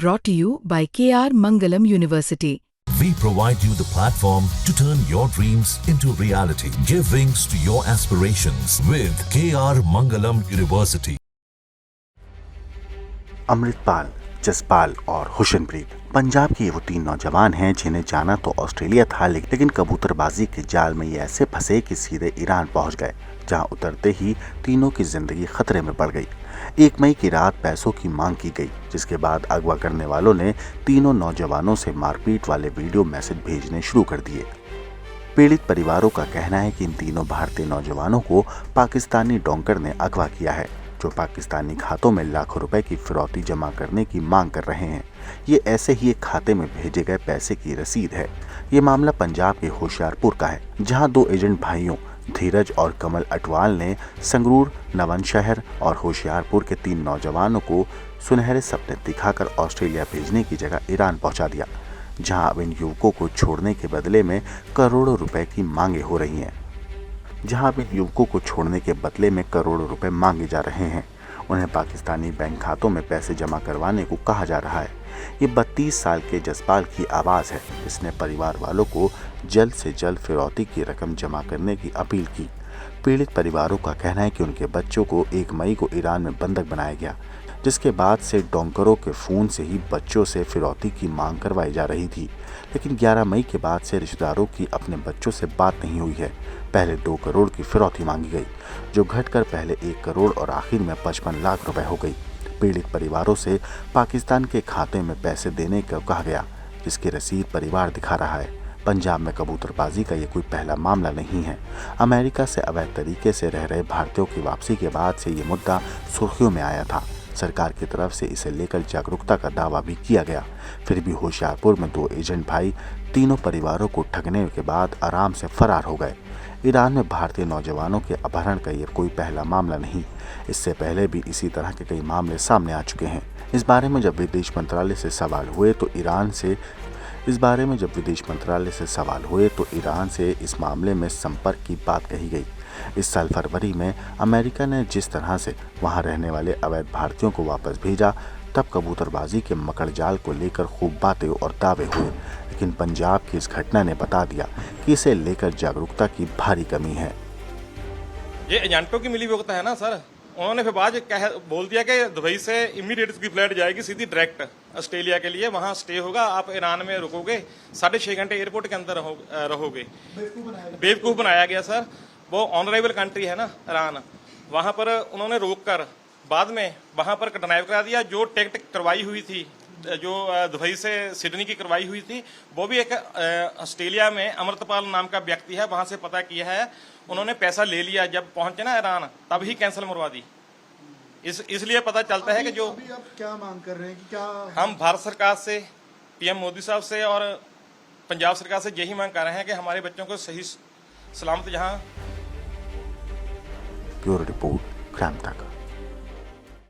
Brought to you by KR Mangalam University. We provide you the platform to turn your dreams into reality. Give wings to your aspirations with KR Mangalam University. Amritpal, Jaspal और हुसनप्रीत पंजाब के वो तीन नौजवान हैं जिन्हें जाना तो ऑस्ट्रेलिया था, लेकिन कबूतरबाजी के जाल में ये ऐसे फंसे कि सीधे ईरान पहुंच गए, जहां उतरते ही तीनों की जिंदगी खतरे में पड़ गई। 1 मई की रात पैसों की मांग की गई, जिसके बाद अगवा करने वालों ने तीनों नौजवानों से मारपीट वाले वीडियो मैसेज भेजने शुरू कर दिए। पीड़ित परिवारों का कहना है कि इन तीनों भारतीय नौजवानों को पाकिस्तानी डोंकर ने अगवा किया है, जो पाकिस्तानी खातों में लाखों रुपए की फिरौती जमा करने की मांग कर रहे हैं। ये ऐसे ही एक खाते में भेजे गए पैसे की रसीद है। ये मामला पंजाब के होशियारपुर का है, जहां 2 एजेंट भाइयों धीरज और कमल अटवाल ने संगरूर, नवनशहर और होशियारपुर के 3 नौजवानों को सुनहरे सपने दिखाकर ऑस्ट्रेलिया भेजने की जगह ईरान पहुंचा दिया, जहां अब इन युवकों को छोड़ने के बदले में करोड़ों रुपए की मांगे हो रही हैं। करोड़ों रुपए मांगे जा रहे हैं। उन्हें पाकिस्तानी बैंक खातों में पैसे जमा करवाने को कहा जा रहा है। ये 32 साल के जसपाल की आवाज़ है, जिसने परिवार वालों को जल्द से जल्द फिरौती की रकम जमा करने की अपील की। पीड़ित परिवारों का कहना है कि उनके बच्चों को 1 मई को ईरान में बंधक बनाया गया, जिसके बाद से डोंकरों के फ़ोन से ही बच्चों से फिरौती की मांग करवाई जा रही थी। लेकिन 11 मई के बाद से रिश्तेदारों की अपने बच्चों से बात नहीं हुई है। पहले 2 करोड़ की फिरौती मांगी गई, जो घटकर पहले 1 करोड़ और आखिर में 55 लाख रुपए हो गई। पीड़ित परिवारों से पाकिस्तान के खाते में पैसे देने को कहा गया, जिसकी रसीद परिवार दिखा रहा है। पंजाब में कबूतरबाजी का ये कोई पहला मामला नहीं है। अमेरिका से अवैध तरीके से रह रहे भारतीयों की वापसी के बाद से ये मुद्दा सुर्खियों में आया था। सरकार की तरफ से इसे लेकर जागरूकता का दावा भी किया गया। फिर भी होशियारपुर में 2 एजेंट भाई तीनों परिवारों को ठगने के बाद आराम से फरार हो गए। ईरान में भारतीय नौजवानों के अपहरण का ये कोई पहला मामला नहीं। इससे पहले भी इसी तरह के कई मामले सामने आ चुके हैं। इस बारे में जब विदेश मंत्रालय से सवाल हुए तो ईरान से इस मामले में संपर्क की बात कही गई। इस साल फरवरी में अमेरिका ने जिस तरह से वहां रहने वाले अवैध भारतीयों को वापस भेजा, तब कबूतरबाजी के मकड़जाल को लेकर खूब बातें और दावे हुए। लेकिन पंजाब की इस घटना ने बता दिया कि इसे लेकर जागरूकता की भारी कमी है। ये एजेंटों की मिलीभगत है ना सर। उन्होंने फिर बाद बोल दिया कि दुबई से इमीडिएट उसकी फ्लाइट जाएगी सीधी डायरेक्ट ऑस्ट्रेलिया के लिए, वहां स्टे होगा, आप ईरान में रुकोगे, 6.5 घंटे एयरपोर्ट के अंदर रहोगे। बेवकूफ़ बनाया गया सर। वो ऑनरेबल कंट्री है ना ईरान, वहां पर उन्होंने रोक कर बाद में वहां पर ड्राइव करा दिया। जो टिकट करवाई हुई थी, जो दुबई से सिडनी की करवाई हुई थी, वो भी एक ऑस्ट्रेलिया में अमृतपाल नाम का व्यक्ति है, वहां से पता किया है। उन्होंने पैसा ले लिया, जब पहुंचे ना ईरान तब ही कैंसिल मरवा दी। इसलिए पता चलता है कि जो अभी आप क्या मांग कर रहे हैं कि क्या हम भारत सरकार से, पीएम मोदी साहब से और पंजाब सरकार से यही मांग कर रहे हैं कि हमारे बच्चों को सही सलामत जहां। ब्यूरो रिपोर्ट, क्रांति तक।